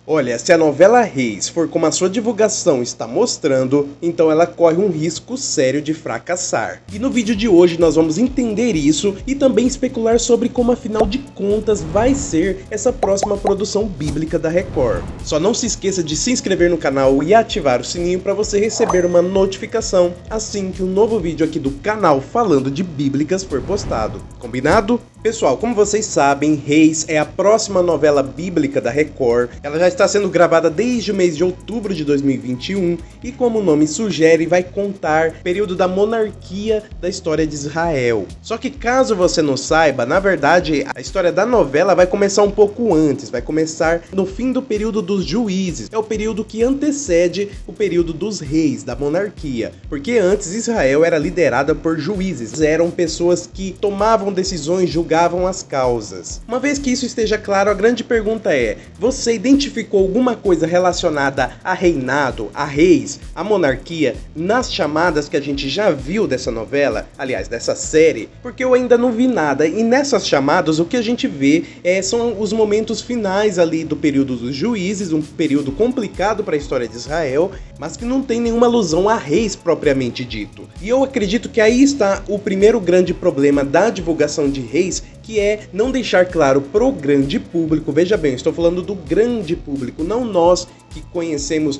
Olha, se a novela Reis for como a sua divulgação está mostrando, então ela corre um risco sério de fracassar. E no vídeo de hoje nós vamos entender isso e também especular sobre como afinal de contas vai ser essa próxima produção bíblica da Record. Só não se esqueça de se inscrever no canal e ativar o sininho para você receber uma notificação assim que um novo vídeo aqui do canal falando de bíblicas for postado. Combinado? Pessoal, como vocês sabem, Reis é a próxima novela bíblica da Record. Ela já está sendo gravada desde o mês de outubro de 2021 e, como o nome sugere, vai contar o período da monarquia da história de Israel. Só que caso você não saiba, na verdade, a história da novela vai começar um pouco antes, vai começar no fim do período dos juízes. É o período que antecede o período dos reis, da monarquia. Porque antes Israel era liderada por juízes, eram pessoas que tomavam decisões, julgavam as causas. Uma vez que isso esteja claro, a grande pergunta é: você identificou alguma coisa relacionada a reinado, a reis, a monarquia nas chamadas que a gente já viu dessa novela, aliás, dessa série? Porque eu ainda não vi nada, e nessas chamadas o que a gente vê são os momentos finais ali do período dos juízes, um período complicado para a história de Israel, mas que não tem nenhuma alusão a reis propriamente dito. E eu acredito que aí está o primeiro grande problema da divulgação de Reis, que é não deixar claro pro grande público. Veja bem, estou falando do grande público, não nós que conhecemos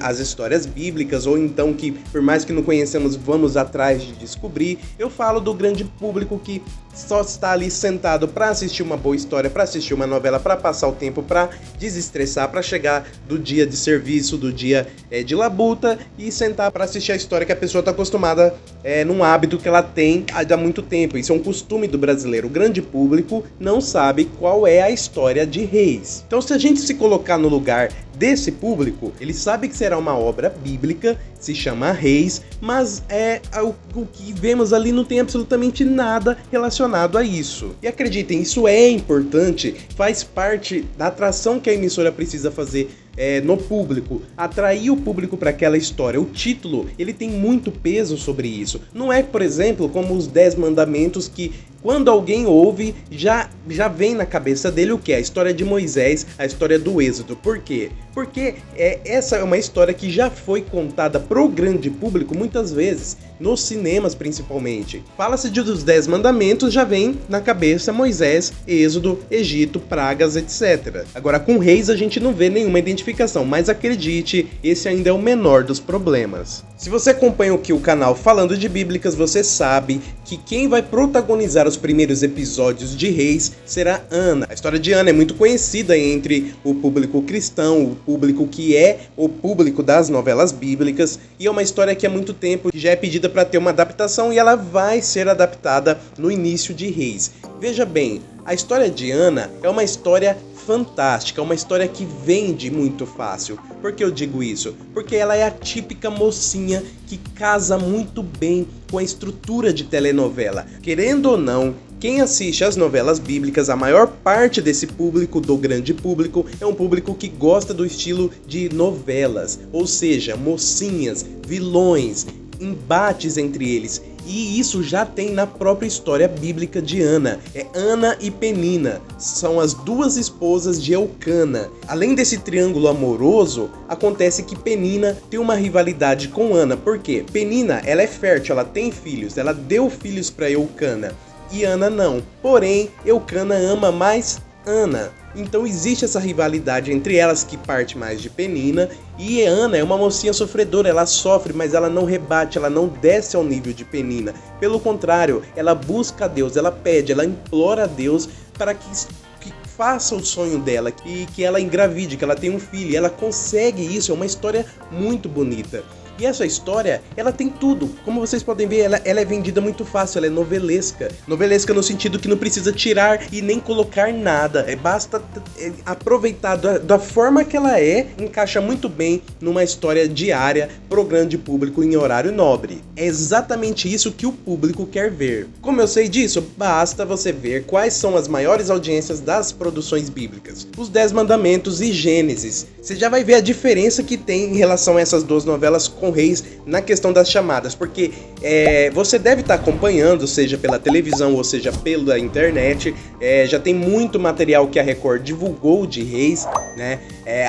as histórias bíblicas, ou então que, por mais que não conhecemos, vamos atrás de descobrir. Eu falo do grande público que só está ali sentado para assistir uma boa história, para assistir uma novela, para passar o tempo, para desestressar, para chegar do dia de serviço, do dia de labuta e sentar para assistir a história que a pessoa está acostumada, num hábito que ela tem há muito tempo. Isso é um costume do brasileiro. O grande público não sabe qual é a história de Reis. Então, se a gente se colocar no lugar desse público, ele sabe que será uma obra bíblica, se chama Reis, mas o que vemos ali não tem absolutamente nada relacionado a isso. E acreditem, isso é importante, faz parte da atração que a emissora precisa fazer no público, atrair o público para aquela história. O título, ele tem muito peso sobre isso. Não é, por exemplo, como os 10 mandamentos que, quando alguém ouve, já vem na cabeça dele o que? A história de Moisés, a história do Êxodo. Por quê? Porque essa é uma história que já foi contada pro grande público muitas vezes, nos cinemas principalmente. Fala-se dos 10 mandamentos, já vem na cabeça Moisés, Êxodo, Egito, pragas, etc. Agora, com Reis a gente não vê nenhuma identificação, mas acredite, esse ainda é o menor dos problemas. Se você acompanha o canal Falando de Bíblicas, você sabe que quem vai protagonizar os primeiros episódios de Reis será Ana. A história de Ana é muito conhecida entre o público cristão, o público que é o público das novelas bíblicas, e é uma história que há muito tempo já é pedida para ter uma adaptação, e ela vai ser adaptada no início de Reis. Veja bem, a história de Ana é uma história fantástica, é uma história que vende muito fácil. Por que eu digo isso? Porque ela é a típica mocinha que casa muito bem com a estrutura de telenovela. Querendo ou não, quem assiste às novelas bíblicas, a maior parte desse público, do grande público, é um público que gosta do estilo de novelas, ou seja, mocinhas, vilões, embates entre eles. E isso já tem na própria história bíblica de Ana. É Ana e Penina, são as duas esposas de Eucana. Além desse triângulo amoroso, acontece que Penina tem uma rivalidade com Ana. Por quê? Penina, ela é fértil, ela tem filhos, ela deu filhos para Eucana. E Ana não. Porém, Eucana ama mais Ana. Então existe essa rivalidade entre elas, que parte mais de Penina, e Ana é uma mocinha sofredora, ela sofre, mas ela não rebate, ela não desce ao nível de Penina. Pelo contrário, ela busca a Deus, ela pede, ela implora a Deus para que faça o sonho dela, que ela engravide, que ela tenha um filho, e ela consegue isso. É uma história muito bonita. E essa história, ela tem tudo. Como vocês podem ver, ela é vendida muito fácil, ela é novelesca. Novelesca no sentido que não precisa tirar e nem colocar nada. Basta aproveitar da forma que ela encaixa muito bem numa história diária pro grande público em horário nobre. É exatamente isso que o público quer ver. Como eu sei disso? Basta você ver quais são as maiores audiências das produções bíblicas. Os 10 Mandamentos e Gênesis. Você já vai ver a diferença que tem em relação a essas duas novelas com Reis na questão das chamadas, porque você deve estar acompanhando, seja pela televisão ou seja pela internet, já tem muito material que a Record divulgou de Reis, né?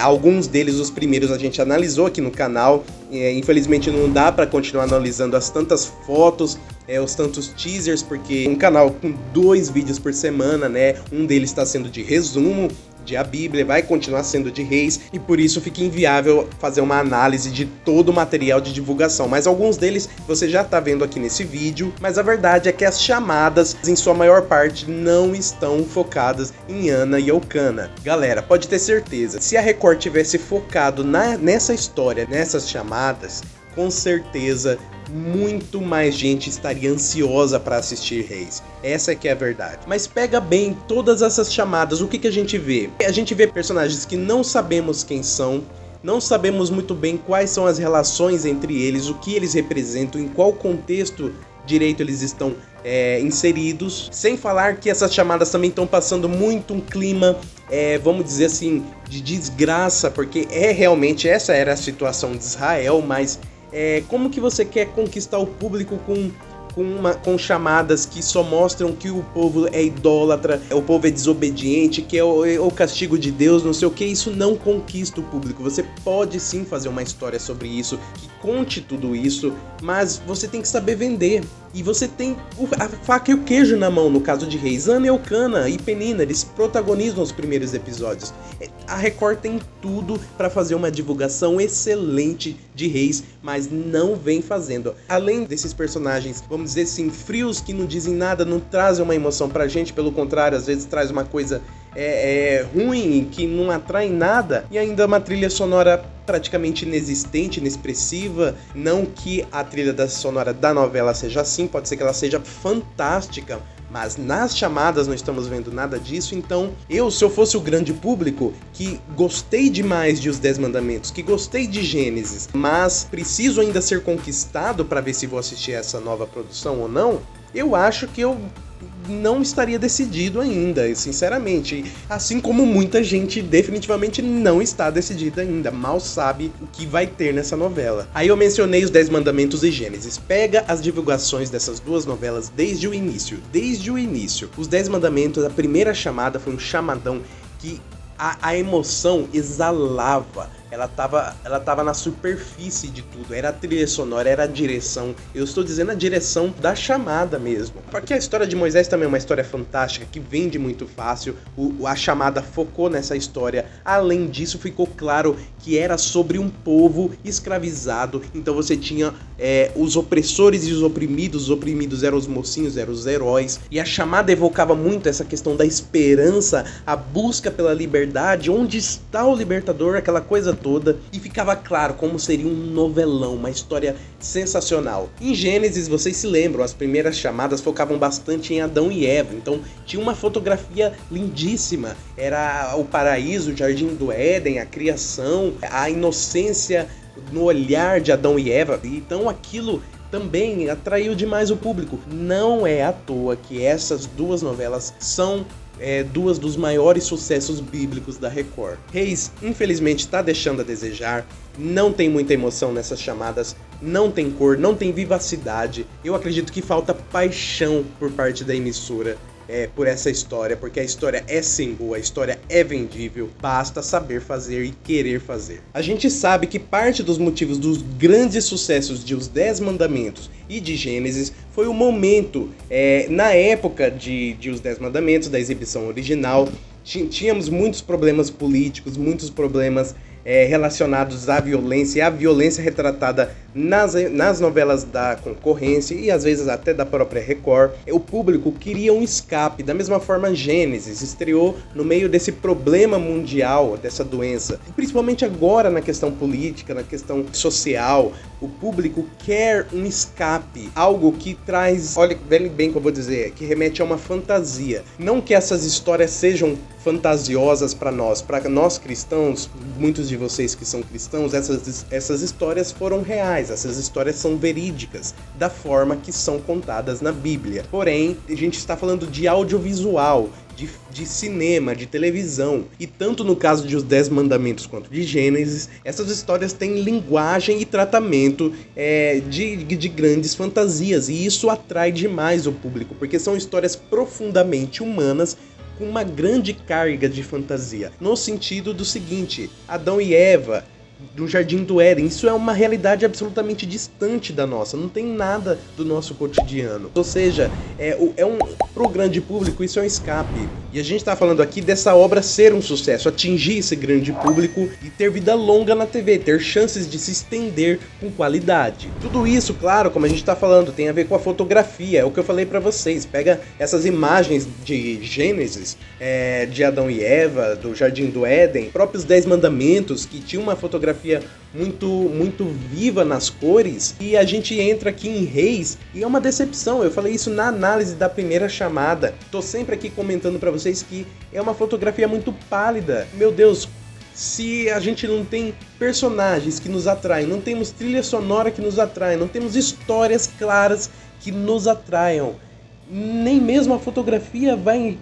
Alguns deles, os primeiros, a gente analisou aqui no canal. Infelizmente não dá para continuar analisando as tantas fotos, os tantos teasers, porque um canal com 2 vídeos por semana, né? Um deles está sendo de resumo de a Bíblia, vai continuar sendo de Reis, e por isso fica inviável fazer uma análise de todo o material de divulgação, mas alguns deles você já tá vendo aqui nesse vídeo. Mas a verdade é que as chamadas, em sua maior parte, não estão focadas em Ana e Elcana. Galera, pode ter certeza, se a Record tivesse focado nessa história, nessas chamadas, com certeza muito mais gente estaria ansiosa para assistir Reis. Essa é que é a verdade. Mas pega bem todas essas chamadas, o que a gente vê? A gente vê personagens que não sabemos quem são, não sabemos muito bem quais são as relações entre eles, o que eles representam, em qual contexto direito eles estão inseridos. Sem falar que essas chamadas também estão passando muito um clima, vamos dizer assim, de desgraça, porque realmente essa era a situação de Israel, mas como que você quer conquistar o público com chamadas que só mostram que o povo é idólatra, o povo é desobediente, que é o castigo de Deus, não sei o que? Isso não conquista o público. Você pode sim fazer uma história sobre isso, que conte tudo isso, mas você tem que saber vender. E você tem a faca e o queijo na mão, no caso de Reis. Ana, Elcana e Penina, eles protagonizam os primeiros episódios. A Record tem tudo para fazer uma divulgação excelente de Reis, mas não vem fazendo. Além desses personagens, vamos dizer assim, frios, que não dizem nada, não trazem uma emoção pra gente, pelo contrário, às vezes traz uma coisa ruim, que não atrai nada, e ainda uma trilha sonora praticamente inexistente, inexpressiva. Não que a trilha sonora da novela seja assim, pode ser que ela seja fantástica, mas nas chamadas não estamos vendo nada disso. Então se eu fosse o grande público, que gostei demais de Os 10 Mandamentos, que gostei de Gênesis, mas preciso ainda ser conquistado para ver se vou assistir essa nova produção ou não, eu acho que eu não estaria decidido ainda, sinceramente. Assim como muita gente definitivamente não está decidida ainda, mal sabe o que vai ter nessa novela. Aí eu mencionei Os 10 Mandamentos e Gênesis. Pega as divulgações dessas duas novelas desde o início. Os 10 Mandamentos, a primeira chamada foi um chamadão que a emoção exalava. Ela tava na superfície de tudo. Era a trilha sonora, era a direção. Eu estou dizendo a direção da chamada mesmo. Porque a história de Moisés também é uma história fantástica, que vende muito fácil. A chamada focou nessa história. Além disso, ficou claro que era sobre um povo escravizado. Então você tinha os opressores e os oprimidos. Os oprimidos eram os mocinhos, eram os heróis. E a chamada evocava muito essa questão da esperança, a busca pela liberdade. Onde está o libertador? Aquela coisa toda, e ficava claro como seria um novelão, uma história sensacional. Em Gênesis, vocês se lembram, as primeiras chamadas focavam bastante em Adão e Eva, então tinha uma fotografia lindíssima, era o paraíso, o jardim do Éden, a criação, a inocência no olhar de Adão e Eva, então aquilo também atraiu demais o público. Não é à toa que essas duas novelas são duas dos maiores sucessos bíblicos da Record. Reis, infelizmente, está deixando a desejar, não tem muita emoção nessas chamadas, não tem cor, não tem vivacidade. Eu acredito que falta paixão por parte da emissora por essa história, porque a história é sim boa, a história é vendível, basta saber fazer e querer fazer. A gente sabe que parte dos motivos dos grandes sucessos de Os 10 Mandamentos e de Gênesis foi o momento, na época de Os 10 Mandamentos, da exibição original, tínhamos muitos problemas políticos, muitos problemas relacionados à violência, e a violência retratada nas novelas da concorrência e às vezes até da própria Record. O público queria um escape. Da mesma forma, Gênesis estreou no meio desse problema mundial, dessa doença, e principalmente agora na questão política, na questão social. O público quer um escape, algo que traz, olha bem que eu vou dizer, que remete a uma fantasia. Não que essas histórias sejam fantasiosas para nós cristãos, muitos de vocês que são cristãos, essas histórias foram reais, essas histórias são verídicas, da forma que são contadas na Bíblia. Porém, a gente está falando de audiovisual, de cinema, de televisão. E tanto no caso de Os 10 Mandamentos quanto de Gênesis, essas histórias têm linguagem e tratamento de grandes fantasias. E isso atrai demais o público, porque são histórias profundamente humanas, com uma grande carga de fantasia. No sentido do seguinte, Adão e Eva, do Jardim do Éden, isso é uma realidade absolutamente distante da nossa, não tem nada do nosso cotidiano. Ou seja, pro grande público isso é um escape. E a gente está falando aqui dessa obra ser um sucesso, atingir esse grande público e ter vida longa na TV, ter chances de se estender com qualidade. Tudo isso, claro, como a gente está falando, tem a ver com a fotografia, é o que eu falei para vocês. Pega essas imagens de Gênesis, de Adão e Eva, do Jardim do Éden, próprios 10 Mandamentos, que tinha uma fotografia muito viva nas cores, e a gente entra aqui em Reis e é uma decepção. Eu falei isso na análise da primeira chamada. Tô sempre aqui comentando para vocês que é uma fotografia muito pálida. Meu Deus, se a gente não tem personagens que nos atraem, não temos trilha sonora que nos atrai, não temos histórias claras que nos atraiam, nem mesmo a fotografia vai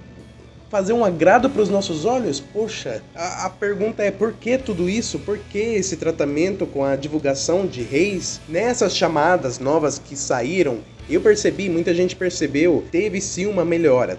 fazer um agrado para os nossos olhos? Poxa, a pergunta é por que tudo isso? Por que esse tratamento com a divulgação de Reis? Nessas chamadas novas que saíram, eu percebi, muita gente percebeu, teve sim uma melhora.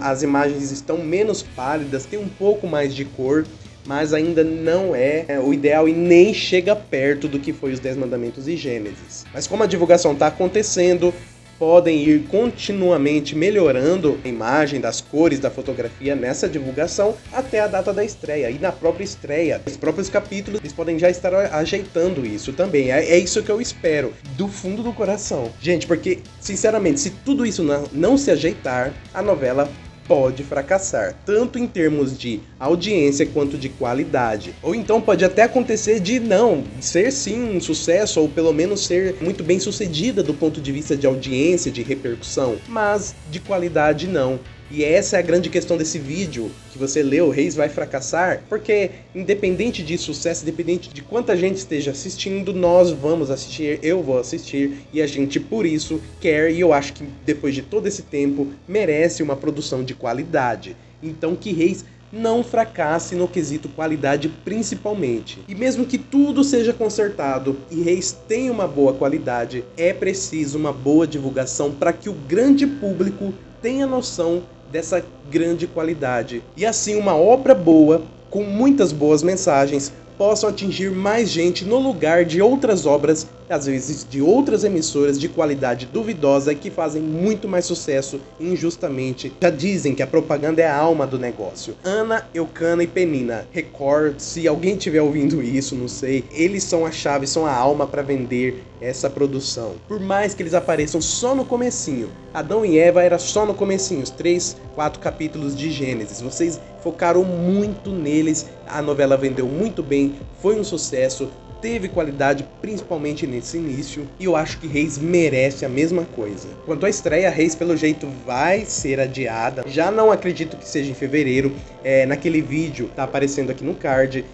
As imagens estão menos pálidas, tem um pouco mais de cor, mas ainda não é o ideal e nem chega perto do que foi os 10 Mandamentos e Gênesis. Mas como a divulgação está acontecendo, podem ir continuamente melhorando a imagem das cores da fotografia nessa divulgação até a data da estreia. E na própria estreia, os próprios capítulos, eles podem já estar ajeitando isso também. É isso que eu espero, do fundo do coração. Gente, porque, sinceramente, se tudo isso não se ajeitar, a novela pode fracassar, tanto em termos de audiência quanto de qualidade. Ou então pode até acontecer de não ser sim um sucesso, ou pelo menos ser muito bem sucedida do ponto de vista de audiência, de repercussão, mas de qualidade não. E essa é a grande questão desse vídeo que você leu, Reis vai fracassar, porque independente de sucesso, independente de quanta gente esteja assistindo, nós vamos assistir, eu vou assistir, e a gente por isso quer, e eu acho que depois de todo esse tempo, merece uma produção de qualidade. Então que Reis não fracasse no quesito qualidade principalmente. E mesmo que tudo seja consertado e Reis tenha uma boa qualidade, é preciso uma boa divulgação para que o grande público tenha noção dessa grande qualidade. E assim uma obra boa, com muitas boas mensagens, possam atingir mais gente no lugar de outras obras, às vezes de outras emissoras de qualidade duvidosa e que fazem muito mais sucesso injustamente. Já dizem que a propaganda é a alma do negócio. Ana, Eucana e Penina, Record, se alguém estiver ouvindo isso, não sei, eles são a chave, são a alma para vender essa produção. Por mais que eles apareçam só no comecinho, Adão e Eva era só no comecinho, os 3, 4 capítulos de Gênesis. Vocês focaram muito neles, a novela vendeu muito bem, foi um sucesso, teve qualidade principalmente nesse início, e eu acho que Reis merece a mesma coisa. Quanto à estreia, Reis pelo jeito vai ser adiada, já não acredito que seja em fevereiro. Naquele vídeo, tá aparecendo aqui no card,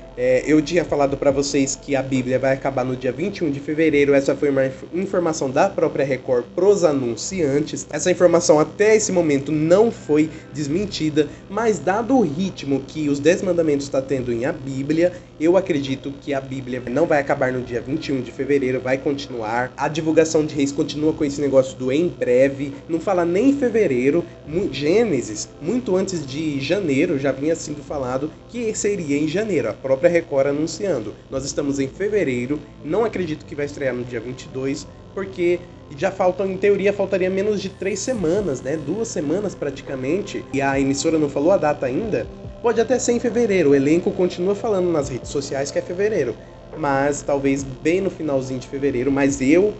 eu tinha falado para vocês que a Bíblia vai acabar no dia 21 de fevereiro, essa foi uma informação da própria Record pros anunciantes. Essa informação até esse momento não foi desmentida, mas dado o ritmo que os 10 Mandamentos está tendo em a Bíblia, eu acredito que a Bíblia não vai acabar no dia 21 de fevereiro, vai continuar. A divulgação de Reis continua com esse negócio do em breve, não fala nem em fevereiro. Gênesis, muito antes de janeiro, já vinha sendo falado que seria em janeiro, a própria Record anunciando. Nós estamos em fevereiro, não acredito que vai estrear no dia 22, porque já faltam, em teoria, faltaria menos de 3 semanas, né? 2 semanas praticamente, e a emissora não falou a data ainda. Pode até ser em fevereiro, o elenco continua falando nas redes sociais que é fevereiro, mas talvez bem no finalzinho de fevereiro. Mas eu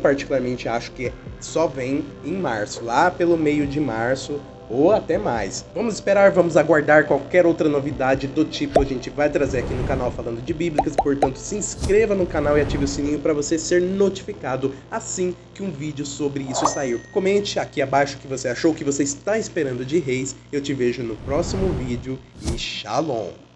particularmente acho que só vem em março, lá pelo meio de março, ou até mais. Vamos esperar, vamos aguardar. Qualquer outra novidade do tipo a gente vai trazer aqui no canal falando de bíblicas, portanto se inscreva no canal e ative o sininho para você ser notificado assim que um vídeo sobre isso sair. Comente aqui abaixo o que você achou, o que você está esperando de Reis. Eu te vejo no próximo vídeo e Shalom!